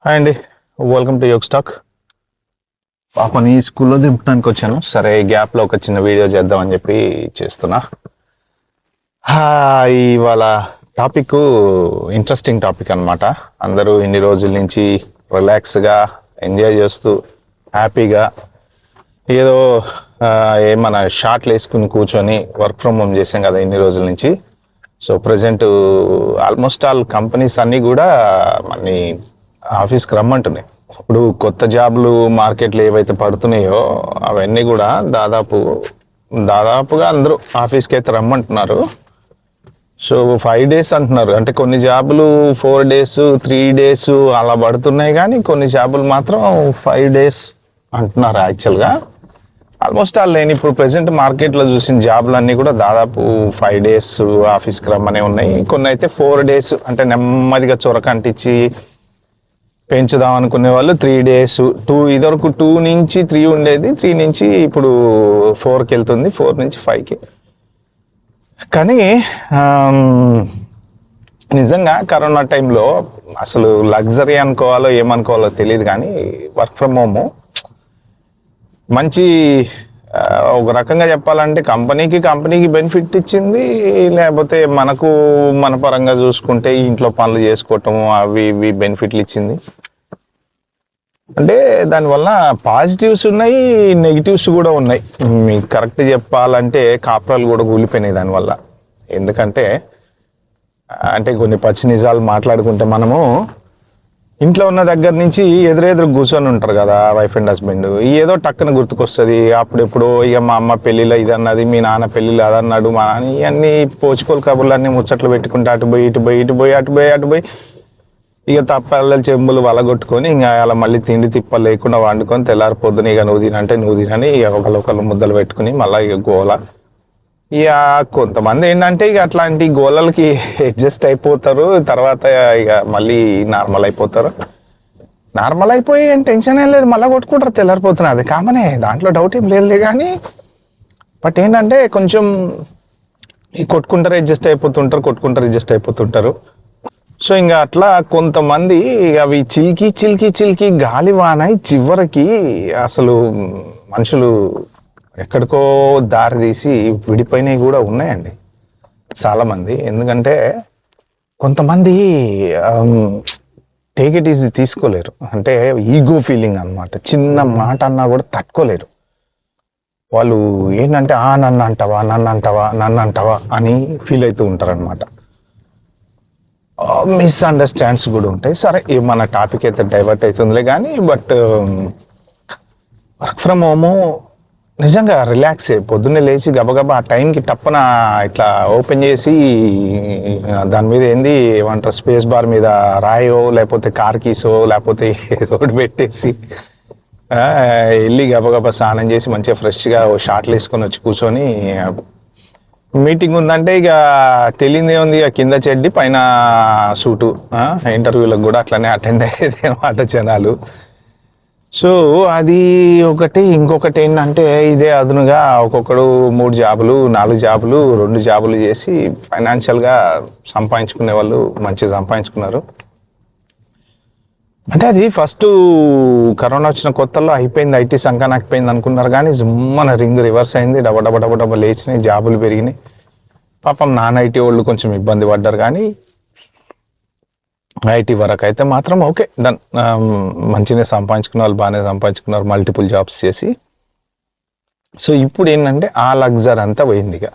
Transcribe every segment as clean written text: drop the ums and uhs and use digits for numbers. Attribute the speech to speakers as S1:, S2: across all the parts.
S1: Hi అండి, welcome to Yog stock. పాపని స్కూల్లో దింపడానికి వచ్చాను. సరే, గ్యాప్లో ఒక చిన్న వీడియో చేద్దామని చెప్పి చేస్తున్నా. ఇవాళ టాపిక్ ఇంట్రెస్టింగ్ టాపిక్ అనమాట. అందరూ ఇన్ని రోజుల నుంచి రిలాక్స్గా ఎంజాయ్ చేస్తూ హ్యాపీగా ఏదో ఏమన్నా షార్ట్లు వేసుకుని కూర్చొని వర్క్ ఫ్రమ్ హోమ్ చేసాం కదా ఇన్ని రోజుల నుంచి. So present almost all companies అన్నీ కూడా మన ఆఫీస్కి రమ్మంటున్నాయి. ఇప్పుడు కొత్త జాబ్లు మార్కెట్లో ఏవైతే పడుతున్నాయో అవన్నీ కూడా దాదాపుగా అందరూ ఆఫీస్కి అయితే రమ్మంటున్నారు. సో 5 days అంటున్నారు. అంటే కొన్ని జాబులు 4 days 3 days అలా పడుతున్నాయి, కానీ కొన్ని జాబులు మాత్రం 5 days అంటున్నారు. యాక్చువల్గా ఆల్మోస్ట్ ఆల్ నేను ఇప్పుడు ప్రెసెంట్ మార్కెట్లో చూసిన జాబులు అన్నీ కూడా దాదాపు 5 days ఆఫీస్కి రమ్మనే ఉన్నాయి. కొన్ని అయితే 4 days, అంటే నెమ్మదిగా చొరక అంటించి పెంచుదాం అనుకునే వాళ్ళు 3 days, ఇదివరకు 2 నుంచి 3 ఉండేది, 3 నుంచి ఇప్పుడు 4కి వెళ్తుంది, 4 నుంచి 5కి. కానీ నిజంగా కరోనా టైంలో అసలు లగ్జరీ అనుకోవాలో ఏమనుకోవాలో తెలియదు, కానీ వర్క్ ఫ్రమ్ హోమ్ మంచి ఒక రకంగా చెప్పాలంటే కంపెనీకి బెనిఫిట్ ఇచ్చింది. లేకపోతే మన పరంగా చూసుకుంటే ఇంట్లో పనులు చేసుకోవటం అవి ఇవి బెనిఫిట్లు ఇచ్చింది. అంటే దానివల్ల పాజిటివ్స్ ఉన్నాయి, నెగిటివ్స్ కూడా ఉన్నాయి. మీకు కరెక్ట్ చెప్పాలంటే కాపురాలు కూడా కూలిపోయినాయి దానివల్ల. ఎందుకంటే కొన్ని పచ్చి నిజాలు మాట్లాడుకుంటే, మనము ఇంట్లో ఉన్న దగ్గర నుంచి ఎదురెదురు కూర్చొని ఉంటారు కదా వైఫ్ అండ్ హస్బెండ్. ఏదో టక్కున గుర్తుకొస్తుంది. అప్పుడెప్పుడు ఇక మా అమ్మ పెళ్ళిలో ఇది అన్నది, మీ నాన్న పెళ్ళిలో అదన్నాడు, మా నాన్న ఇవన్నీ పోచుకోలు కబుర్లు అన్నీ ముచ్చట్లు పెట్టుకుంటే అటు పోయి ఇక తప్పల్లలు చెంబులు వలగొట్టుకొని ఇంకా అలా మళ్ళీ తిండి తిప్ప లేకుండా వండుకొని తెల్లారి పొద్దున ఇక నువ్వు తినని ఇక ఒకళ్ళు ముద్దలు పెట్టుకుని మళ్ళీ ఇక గోల. ఇక కొంతమంది ఏంటంటే ఇక అట్లాంటి గోళలకి అడ్జస్ట్ అయిపోతారు. తర్వాత ఇక మళ్ళీ నార్మల్ అయిపోతారు. నార్మల్ అయిపోయి ఏం టెన్షన్ ఏం లేదు, మళ్ళీ కొట్టుకుంటారు తెల్లారిపోతున్నా. అది కామనే, దాంట్లో డౌట్ ఏం లేదులే. కానీ బట్ ఏంటంటే కొంచెం కొట్టుకుంటారు అడ్జస్ట్ అయిపోతుంటారు. సో ఇంకా అట్లా కొంతమంది అవి చిలికి గాలివానై చివరికి అసలు మనుషులు ఎక్కడికో దారి తీసి విడిపోయినవి కూడా ఉన్నాయండి చాలామంది. ఎందుకంటే కొంతమంది టేక్ ఇట్ ఈజీ తీసుకోలేరు. అంటే ఈగో ఫీలింగ్ అనమాట. చిన్న మాట అన్నా కూడా తట్టుకోలేరు వాళ్ళు. ఏంటంటే నన్ను అంటావా అని ఫీల్ అవుతూ ఉంటారు అనమాట. మిస్అండర్స్టాండ్స్ కూడా ఉంటాయి. సరే, మన టాపిక్ అయితే డైవర్ట్ అవుతుందిలే. కానీ బట్ వర్క్ ఫ్రమ్ హోము నిజంగా రిలాక్సే. పొద్దున్నే లేచి గబగబా ఆ టైంకి టప్పన ఇట్లా ఓపెన్ చేసి దాని మీద ఏమంటారు స్పేస్ బార్ మీద రాయో లేకపోతే కార్ కీసో లేకపోతే ఏదో ఒకటి పెట్టేసి వెళ్ళి గబగబా స్నానం చేసి మంచిగా ఫ్రెష్గా షార్ట్లు వేసుకొని వచ్చి కూర్చొని మీటింగ్ ఉందంటే ఇక తెలియదే ఉంది, ఇక కింద చెడ్డి పైన సూటు. ఇంటర్వ్యూలకు కూడా అట్లనే అటెండ్ అయ్యేది అన్నమాట జనాలు. సో అది ఒకటి. ఇంకొకటి ఏంటంటే ఇదే అదునుగా ఒక్కొక్కడు 3 జాబులు 4 జాబులు 2 జాబులు చేసి ఫైనాన్షియల్గా సంపాదించుకునే వాళ్ళు మంచిగా సంపాదించుకున్నారు. అంటే అది ఫస్ట్ కరోనా వచ్చిన కొత్తలో అయిపోయింది, ఐటీ సంకనాకపోయింది అనుకున్నారు. కానీ మన రింగ్ రివర్స్ అయింది. డబ్బ లేచినాయి, జాబులు పెరిగినాయి. పాపం నాన్ ఐటీ వాళ్ళు కొంచెం ఇబ్బంది పడ్డారు. కానీ ఐటీ వరకు అయితే మాత్రం ఓకే, డన్. మంచిగా సంపాదించుకున్న వాళ్ళు బాగానే సంపాదించుకున్నారు, మల్టిపుల్ జాబ్స్ చేసి. సో ఇప్పుడు ఏంటంటే ఆ లగ్జరీ అంతా పోయింది. ఇక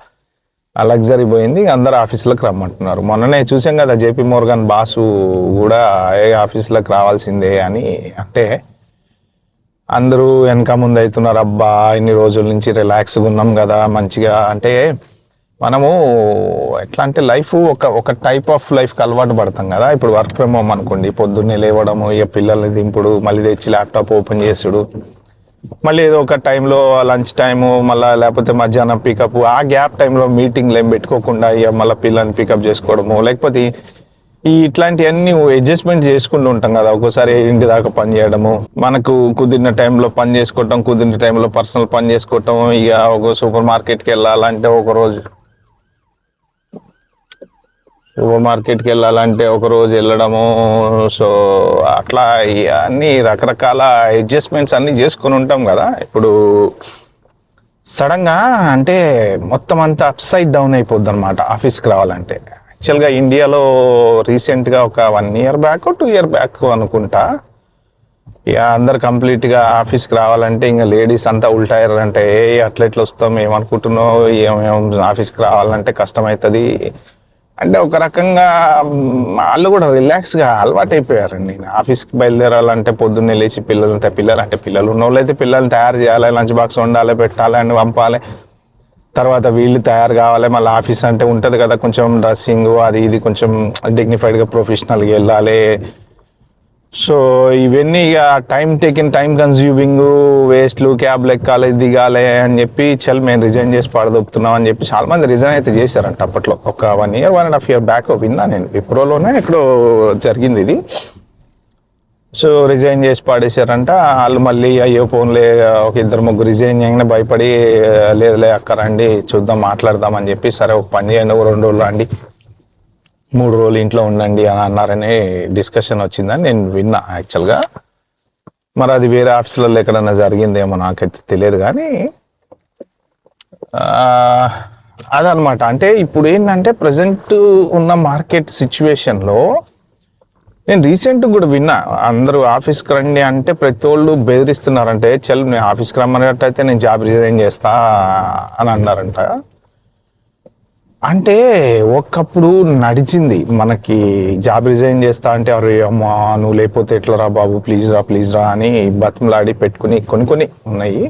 S1: ఆ లగ్జరీ పోయింది, అందరు ఆఫీసులకు రమ్మంటున్నారు. మొన్ననే చూసాం కదా జేపీ మోర్గాన్ బాసు కూడా ఆఫీసులకు రావాల్సిందే అని. అంటే అందరూ వెనక ముందు అవుతున్నారు. అబ్బా ఇన్ని రోజుల నుంచి రిలాక్స్గా ఉన్నాం కదా మంచిగా. అంటే మనము ఎట్లా అంటే లైఫ్ ఒక టైప్ ఆఫ్ లైఫ్కి అలవాటు పడతాం కదా. ఇప్పుడు వర్క్ ఫ్రమ్ హోమ్ అనుకోండి, పొద్దున్నే లేవడము, ఇక పిల్లల్ని దింపుడు, మళ్ళీ తెచ్చి ల్యాప్టాప్ ఓపెన్ చేసుడు, మళ్ళీ ఏదో ఒక టైంలో లంచ్ టైము, మళ్ళీ లేకపోతే మధ్యాహ్నం పికప్, ఆ గ్యాప్ టైంలో మీటింగ్లు ఏం పెట్టుకోకుండా ఇక మళ్ళీ పిల్లల్ని పికప్ చేసుకోవడము, లేకపోతే ఇట్లాంటివన్నీ అడ్జస్ట్మెంట్ చేసుకుంటూ ఉంటాం కదా. ఒక్కోసారి ఇంటి దాకా పని చేయడము, మనకు కుదిరిన టైంలో పని చేసుకోవటం, కుదిరిన టైంలో పర్సనల్ పని చేసుకోవటం. ఇక ఒక సూపర్ మార్కెట్కి వెళ్ళాలంటే ఒక రోజు సూపర్ మార్కెట్కి వెళ్ళాలంటే ఒక రోజు వెళ్ళడము. సో అట్లా అన్ని రకరకాల అడ్జస్ట్మెంట్స్ అన్ని చేసుకొని ఉంటాం కదా. ఇప్పుడు సడన్గా అంటే మొత్తం అంతా అప్ సైడ్ డౌన్ అయిపోద్ది అనమాట ఆఫీస్కి రావాలంటే. యాక్చువల్గా ఇండియాలో రీసెంట్గా ఒక 1 year బ్యాక్ 2 year బ్యాక్ అనుకుంటా, ఇక అందరు కంప్లీట్గా ఆఫీస్కి రావాలంటే ఇంకా లేడీస్ అంతా ఉల్టాయారంటే అట్లా ఎట్లా వస్తాం, ఏమనుకుంటున్నావు, ఆఫీస్కి రావాలంటే కష్టమవుతుంది అంటే ఒక రకంగా వాళ్ళు కూడా రిలాక్స్గా అలవాటు అయిపోయారండి. ఆఫీస్కి బయలుదేరాలంటే పొద్దున్నే లేచి పిల్లలు ఉన్న వాళ్ళు అయితే పిల్లల్ని తయారు చేయాలి, లంచ్ బాక్స్ వండాలి, పెట్టాలి అని పంపాలి. తర్వాత వీళ్ళు తయారు కావాలి, మళ్ళీ ఆఫీస్ అంటే ఉంటుంది కదా కొంచెం డ్రెస్సింగ్ అది ఇది కొంచెం డిగ్నిఫైడ్గా ప్రొఫెషనల్గా వెళ్ళాలి. సో ఇవన్నీ ఇక టైం కన్స్యూమింగ్, వేస్ట్లు, క్యాబ్లు ఎక్కాలి దిగాలి అని చెప్పి మేము రిజైన్ చేసి పడదొప్పుతున్నాం అని చెప్పి చాలా మంది రిజైన్ అయితే చేశారంట అప్పట్లో. ఒక 1.5 year బ్యాక్ విన్నా నేను, విప్రోలోనే ఎక్కడో జరిగింది ఇది. సో రిజైన్ చేసి పాడేశారంట. వాళ్ళు మళ్ళీ అయ్యో ఫోన్లే ఒక 2-3 రిజైన్ చేయగానే భయపడి లేదులే అక్క రండి చూద్దాం మాట్లాడదామని చెప్పి, సరే ఒక పని చేయండి, 2 రోజులు రండి, 3 రోజులు ఇంట్లో ఉండండి అని అన్నారని డిస్కషన్ వచ్చిందని నేను విన్నా యాక్చువల్గా. మరి అది వేరే ఆఫీసులలో ఎక్కడన్నా జరిగిందేమో నాకైతే తెలియదు కానీ అదనమాట. అంటే ఇప్పుడు ఏంటంటే ప్రజెంట్ ఉన్న మార్కెట్ సిచ్యువేషన్లో నేను రీసెంట్ కూడా విన్నా, అందరూ ఆఫీస్కి రండి అంటే ప్రతి వాళ్ళు బెదిరిస్తున్నారంటే, నేను ఆఫీస్కి రమ్మన్నట్టయితే నేను జాబ్ రిజైన్ చేస్తా అని అన్నారంట. అంటే ఒకప్పుడు నడిచింది మనకి జాబ్ రిజైన్ చేస్తా అంటే, అరే అమ్మా నువ్వు లేకపోతే ఎట్లా రా బాబు, ప్లీజ్ రా అని బతిమలాడి పెట్టుకుని కొన్ని ఉన్నాయి.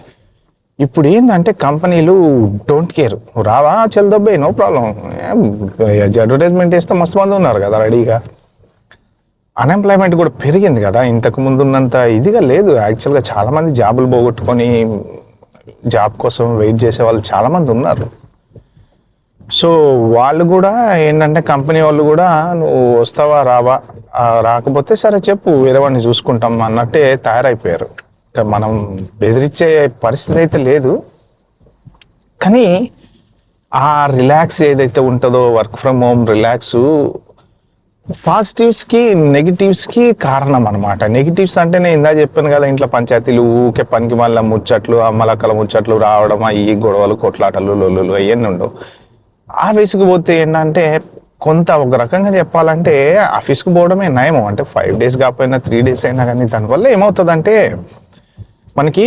S1: ఇప్పుడు ఏంటంటే కంపెనీలు డోంట్ కేర్, రావా చెల్దబ్బే నో ప్రాబ్లం, అడ్వర్టైజ్మెంట్ వేస్తే మస్తు మంది ఉన్నారు కదా రెడీగా. అన్ఎంప్లాయ్మెంట్ కూడా పెరిగింది కదా, ఇంతకు ముందు ఉన్నంత ఇదిగా లేదు. యాక్చువల్గా చాలామంది జాబులు పోగొట్టుకొని జాబ్ కోసం వెయిట్ చేసే వాళ్ళు చాలామంది ఉన్నారు. సో వాళ్ళు కూడా ఏంటంటే కంపెనీ వాళ్ళు కూడా నువ్వు వస్తావా రావా, రాకపోతే సరే చెప్పు వేరే వాడిని చూసుకుంటాం అన్నట్టే తయారైపోయారు. మనం బెదిరించే పరిస్థితి అయితే లేదు, కానీ ఆ రిలాక్స్ ఏదైతే ఉంటుందో వర్క్ ఫ్రమ్ హోమ్ రిలాక్స్ పాజిటివ్స్కి నెగిటివ్స్కి కారణం అనమాట. నెగిటివ్స్ అంటే నేను ఇందా చెప్పాను కదా, ఇంట్లో పంచాయతీలు, ఊకే పనికి మళ్ళీ ముచ్చట్లు, అమ్మలక్కల ముచ్చట్లు రావడం, ఈ గొడవలు కొట్లాటలు లొల్లులు అవన్నీ ఉండవు. ఆఫీస్కి పోతే ఏంటంటే కొంత ఒక రకంగా చెప్పాలంటే ఆఫీస్కి పోవడమే నయము. అంటే 5 days కాకపోయినా 3 days అయినా కానీ దానివల్ల ఏమవుతుందంటే మనకి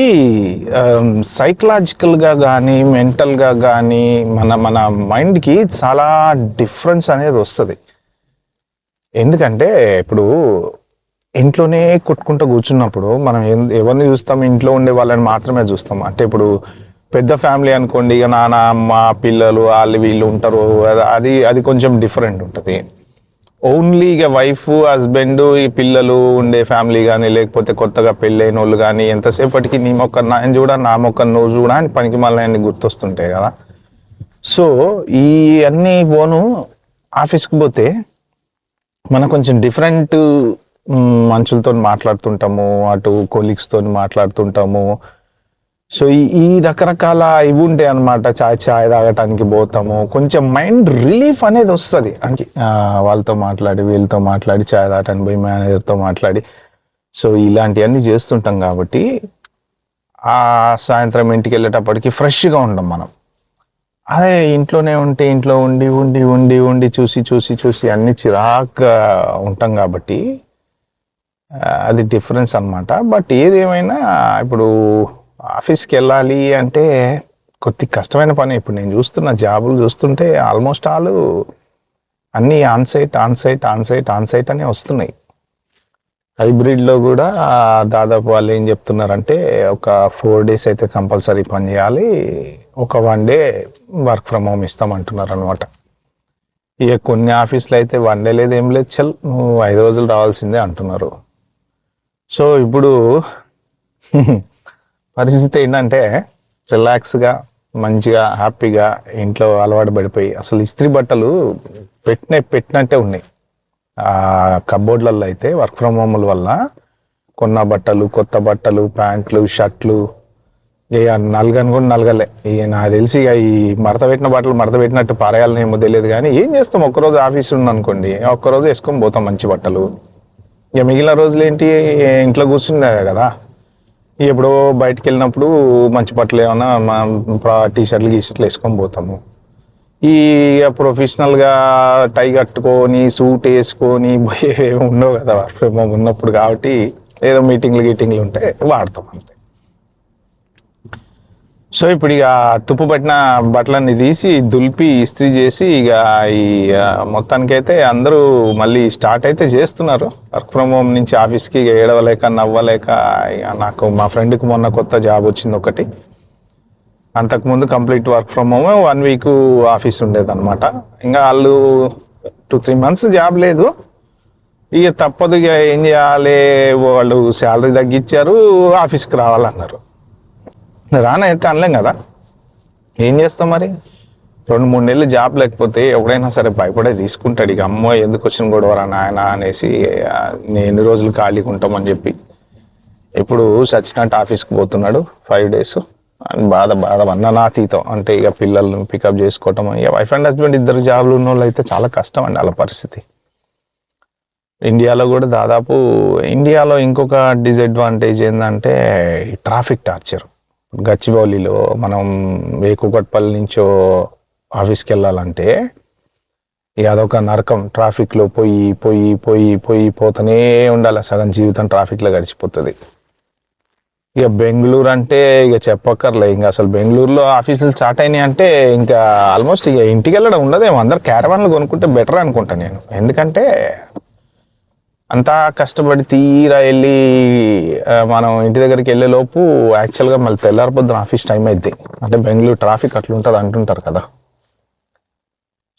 S1: సైకలాజికల్గా కానీ మెంటల్గా కానీ మన మైండ్కి చాలా డిఫరెన్స్ అనేది వస్తుంది. ఎందుకంటే ఇప్పుడు ఇంట్లోనే కొట్టుకుంటూ కూర్చున్నప్పుడు మనం ఎవరిని చూస్తాం, ఇంట్లో ఉండే వాళ్ళని మాత్రమే చూస్తాం. అంటే ఇప్పుడు పెద్ద ఫ్యామిలీ అనుకోండి, ఇక నాన్న అమ్మ పిల్లలు వాళ్ళు వీళ్ళు ఉంటారు, అది కొంచెం డిఫరెంట్ ఉంటుంది. ఓన్లీ ఇక వైఫ్ హస్బెండ్ ఈ పిల్లలు ఉండే ఫ్యామిలీ కానీ, లేకపోతే కొత్తగా పెళ్ళైన వాళ్ళు కానీ ఎంతసేపటికి నీ మొక్క నేను చూడ, నా మొక్క నువ్వు చూడ అని పనికి మళ్ళీ అన్ని గుర్తొస్తుంటాయి కదా. సో ఈ అన్నీ పోను ఆఫీస్కి పోతే మనం కొంచెం డిఫరెంట్ మనుషులతో మాట్లాడుతుంటాము, అటు కొలీగ్స్తో మాట్లాడుతుంటాము. సో ఈ రకరకాల ఇవి ఉంటాయి అనమాట. చాయ్ తాగటానికి పోతాము, కొంచెం మైండ్ రిలీఫ్ అనేది వస్తుంది. అంటే వాళ్ళతో మాట్లాడి వీళ్ళతో మాట్లాడి చాయ్ తాగటానికి పోయి మేనేజర్తో మాట్లాడి, సో ఇలాంటివన్నీ చేస్తుంటాం కాబట్టి ఆ సాయంత్రం ఇంటికి వెళ్ళేటప్పటికి ఫ్రెష్గా ఉంటాం మనం. అదే ఇంట్లోనే ఉంటే ఇంట్లో ఉండి ఉండి ఉండి ఉండి చూసి అన్ని చిరాగ్గా ఉంటాం కాబట్టి అది డిఫరెన్స్ అనమాట. బట్ ఏదేమైనా ఇప్పుడు ఆఫీస్కి వెళ్ళాలి అంటే కొద్ది కష్టమైన పని. ఇప్పుడు నేను చూస్తున్న జాబులు చూస్తుంటే ఆల్మోస్ట్ ఆల్ అన్నీ ఆన్సైట్ అనే వస్తున్నాయి. హైబ్రిడ్లో కూడా దాదాపు వాళ్ళు ఏం చెప్తున్నారంటే ఒక 4 days అయితే కంపల్సరీ పని చేయాలి, ఒక 1 day వర్క్ ఫ్రమ్ హోమ్ ఇస్తామంటున్నారు అనమాట. ఇక కొన్ని ఆఫీసులు అయితే 1 day లేదు ఏం లేదు, నువ్వు 5 రోజులు రావాల్సిందే అంటున్నారు. సో ఇప్పుడు పరిస్థితి ఏంటంటే రిలాక్స్గా మంచిగా హ్యాపీగా ఇంట్లో అలవాటు పడిపోయి అసలు ఇస్త్రీ బట్టలు పెట్టినట్టే ఉన్నాయి కబోర్డ్లలో. అయితే వర్క్ ఫ్రమ్ హోమ్ల వల్ల కొన్న బట్టలు, కొత్త బట్టలు, ప్యాంట్లు, షర్ట్లు ఇక నలగని కూడా నలగలే. ఇక నాకు తెలిసి ఇక ఈ మడత పెట్టిన బట్టలు మడత పెట్టినట్టు పారేయాలని ఏమో తెలియదు, కానీ ఏం చేస్తాం, ఒక్కరోజు ఆఫీస్ ఉందనుకోండి, ఒక్కరోజు వేసుకొని పోతాం మంచి బట్టలు. ఇక మిగిలిన రోజులు ఏంటి, ఇంట్లో కూర్చుండే కదా. ఎప్పుడో బయటకు వెళ్ళినప్పుడు మంచి బట్టలు ఏమన్నా టీ షర్ట్లు గీషర్ట్లు వేసుకొని పోతాము. ఈ ప్రొఫెషనల్గా టై కట్టుకొని సూట్ వేసుకొని పోయే ఉండవు కదా వర్క్ ఫ్రమ్ హోమ్ ఉన్నప్పుడు. కాబట్టి ఏదో మీటింగ్లు ఉంటే వాడతాం అంతే. సో ఇప్పుడు ఇక తుప్పు పట్టిన బట్టలన్నీ తీసి దులిపి ఇస్త్రీ చేసి ఇక ఈ మొత్తానికైతే అందరూ మళ్ళీ స్టార్ట్ అయితే చేస్తున్నారు వర్క్ ఫ్రమ్ హోమ్ నుంచి ఆఫీస్కి. ఇక ఏడవలేక నవ్వలేక ఇక నాకు మా ఫ్రెండ్కి మొన్న కొత్త జాబ్ వచ్చింది ఒకటి. అంతకుముందు complete work from home, 1 week office ఉండేదన్నమాట. ఇంకా వాళ్ళు 2-3 months జాబ్ లేదు. ఇక తప్పదు, ఇక ఏం చేయాలి, వాళ్ళు శాలరీ తగ్గించారు, ఆఫీస్కి రావాలన్నారు. రానైతే అనలేం కదా, ఏం చేస్తాం మరి. 2-3 నెలలు జాబ్ లేకపోతే ఎవడైనా సరే భయపడే తీసుకుంటాడు. ఇక అమ్మో ఎందుకు వచ్చిన గొడవరా నాయన అనేసి నేను ఎన్ని రోజులు ఖాళీగా ఉంటామని చెప్పి ఇప్పుడు సచ్చినట్టు ఆఫీస్కి పోతున్నాడు 5 days. అని బాధ వర్ణనాతీతం. అంటే ఇక పిల్లల్ని పికప్ చేసుకోవటం, ఇక వైఫ్ అండ్ హస్బెండ్ ఇద్దరు జాబ్లు ఉన్న వాళ్ళు అయితే చాలా కష్టం అండి వాళ్ళ పరిస్థితి. ఇండియాలో కూడా దాదాపు, ఇండియాలో ఇంకొక డిసడ్వాంటేజ్ ఏంటంటే ట్రాఫిక్ టార్చర్. గచ్చిబౌలిలో మనం కూకట్పల్లి నుంచో ఆఫీస్కి వెళ్ళాలంటే ఇక అదొక నరకం. ట్రాఫిక్లో పోతూనే ఉండాలి, సగం జీవితం ట్రాఫిక్లో గడిచిపోతుంది. ఇక బెంగళూరు అంటే ఇక చెప్పక్కర్లే. ఇంకా అసలు బెంగళూరులో ఆఫీసులు స్టార్ట్ అయినాయి అంటే ఇంకా ఆల్మోస్ట్ ఇక ఇంటికి వెళ్ళడం ఉండదేమో. అందరు క్యారవాన్లు కొనుక్కుంటే బెటర్ అనుకుంటా నేను. ఎందుకంటే అంతా కష్టపడి తీరా వెళ్ళి మనం ఇంటి దగ్గరికి వెళ్ళే లోపు యాక్చువల్గా మళ్ళీ తెల్లారిపోద్దున ఆఫీస్ టైం అయితే. అంటే బెంగళూరు ట్రాఫిక్ అట్లుంటుంది అంటుంటారు కదా.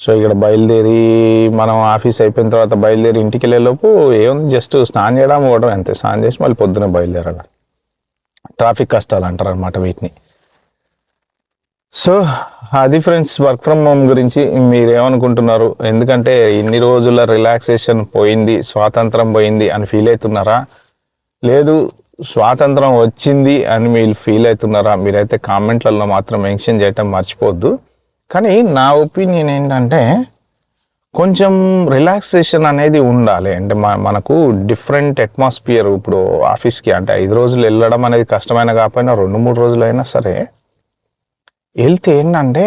S1: సో ఇక్కడ బయలుదేరి మనం ఆఫీస్ అయిపోయిన తర్వాత బయలుదేరి ఇంటికి వెళ్ళే లోపు ఏముంది, జస్ట్ స్నానం చేయడం పోవడం అంతే. స్నానం చేసి మళ్ళీ పొద్దున బయలుదేరడం. ట్రాఫిక్ కష్టాలు అంటారు అనమాట వీటిని. సో అది ఫ్రెండ్స్ వర్క్ ఫ్రమ్ హోమ్ గురించి మీరేమనుకుంటున్నారు? ఎందుకంటే ఇన్ని రోజుల రిలాక్సేషన్ పోయింది, స్వాతంత్రం పోయింది అని ఫీల్ అవుతున్నారా, లేదు స్వాతంత్రం వచ్చింది అని మీరు ఫీల్ అవుతున్నారా? మీరైతే కామెంట్లలో మాత్రం మెన్షన్ చేయటం మర్చిపోవద్దు. కానీ నా ఒపీనియన్ ఏంటంటే కొంచెం రిలాక్సేషన్ అనేది ఉండాలి. అంటే మనకు డిఫరెంట్ అట్మాస్ఫియర్. ఇప్పుడు ఆఫీస్కి అంటే 5 రోజులు వెళ్ళడం అనేది కష్టమైన కాకపోయినా 2-3 రోజులు అయినా సరే వెళ్తే ఏంటంటే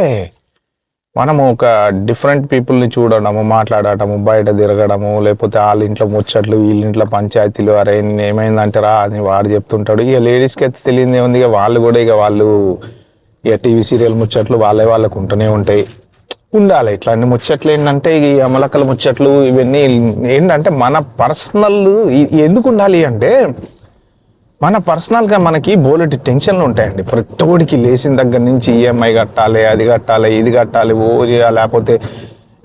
S1: మనము ఒక డిఫరెంట్ పీపుల్ని చూడడము, మాట్లాడటము, బయట తిరగడము, లేకపోతే వాళ్ళ ఇంట్లో ముచ్చట్లు, వీళ్ళ ఇంట్లో పంచాయతీలు, అరే ఏమైందంటారా అని వాడు చెప్తుంటాడు. ఇక లేడీస్కి అయితే తెలియదు ఏముంది, ఇక వాళ్ళు కూడా ఇక టీవీ సీరియల్ ముచ్చట్లు వాళ్ళకు ఉంటూనే ఉంటాయి. ఉండాలి ఇట్లాంటి ముచ్చట్లు. ఏంటంటే ఈ అమలకల ముచ్చట్లు ఇవన్నీ ఏంటంటే మన పర్సనల్ ఎందుకు ఉండాలి అంటే మన పర్సనల్గా మనకి బోలెటి టెన్షన్లు ఉంటాయండి. ప్రతోడికి లేచిన దగ్గర నుంచి ఈఎంఐ కట్టాలి, అది కట్టాలి, ఇది కట్టాలి, లేకపోతే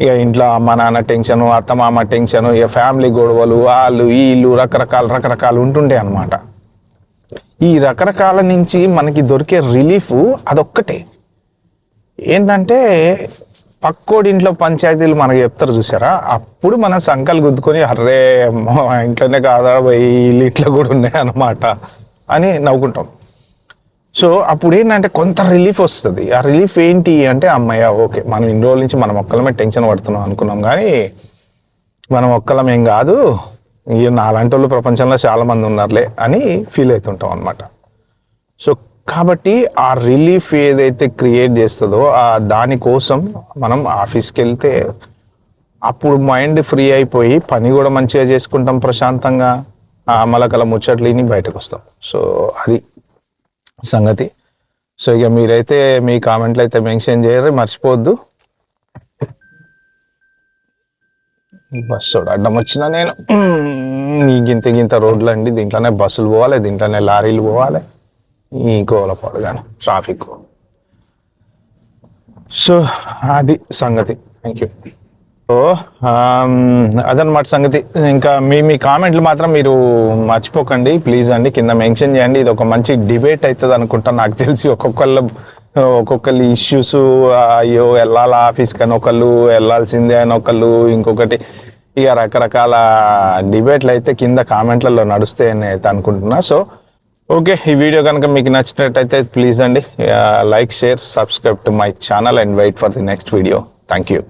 S1: ఇక ఇంట్లో అమ్మ నాన్న టెన్షను, అత్తమామ టెన్షను, ఇక ఫ్యామిలీ గొడవలు, వాళ్ళు వీళ్ళు రకరకాలు ఉంటుంటాయి అన్నమాట. ఈ రకరకాల నుంచి మనకి దొరికే రిలీఫ్ అదొక్కటే. ఏంటంటే పక్కోడి ఇంట్లో పంచాయతీలు మనకు చెప్తారు చూసారా, అప్పుడు మన సంకలు గుద్దుకొని అర్రే ఇంట్లోనే కాదా వీళ్ళు ఇంట్లో కూడా ఉన్నాయి అన్నమాట అని నవ్వుకుంటాం. సో అప్పుడు ఏంటంటే కొంత రిలీఫ్ వస్తుంది. ఆ రిలీఫ్ ఏంటి అంటే అమ్మయ్య ఓకే మనం ఇన్ని రోజుల నుంచి మనం ఒక్కలమే టెన్షన్ పడుతున్నాం అనుకున్నాం, కానీ మనం ఒక్కలం ఏం కాదు, ఈ నాలాంటి వాళ్ళు ప్రపంచంలో చాలా మంది ఉన్నారులే అని ఫీల్ అవుతుంటాం అనమాట. సో కాబట్టి ఆ రిలీఫ్ ఏదైతే క్రియేట్ చేస్తుందో దానికోసం మనం ఆఫీస్కి వెళ్తే అప్పుడు మైండ్ ఫ్రీ అయిపోయి పని కూడా మంచిగా చేసుకుంటాం ప్రశాంతంగా, ఆ అమలకల ముచ్చట్లని బయటకు వస్తాం. సో అది సంగతి. సో ఇక మీరైతే మీ కామెంట్లు అయితే మెన్షన్ చేయరు మర్చిపోవద్దు. బస్సు అడ్డం వచ్చినా నేను గింత రోడ్లు అండి, దీంట్లోనే బస్సులు పోవాలి, దీంట్లోనే లారీలు పోవాలి, ఈ గోలపాడు కానీ ట్రాఫిక్. సో అది సంగతి. Thank you. సో అదనమాట సంగతి. ఇంకా మీ కామెంట్లు మాత్రం మీరు మర్చిపోకండి ప్లీజ్ అండి, కింద మెన్షన్ చేయండి. ఇది ఒక మంచి డిబేట్ అవుతుంది అనుకుంటా. నాకు తెలిసి ఒక్కొక్కళ్ళు ఇష్యూస్, అయ్యో వెళ్ళాలా ఆఫీస్కి అని ఒకళ్ళు, వెళ్ళాల్సిందే అని ఒకళ్ళు, ఇంకొకటి ఇక రకరకాల డిబేట్లు అయితే కింద కామెంట్లలో నడుస్తాయని అయితే అనుకుంటున్నా. సో ఓకే, ఈ వీడియో కనుక మీకు నచ్చినట్టయితే ప్లీజ్ అండి like, share, subscribe to my channel and wait for the next video. Thank you.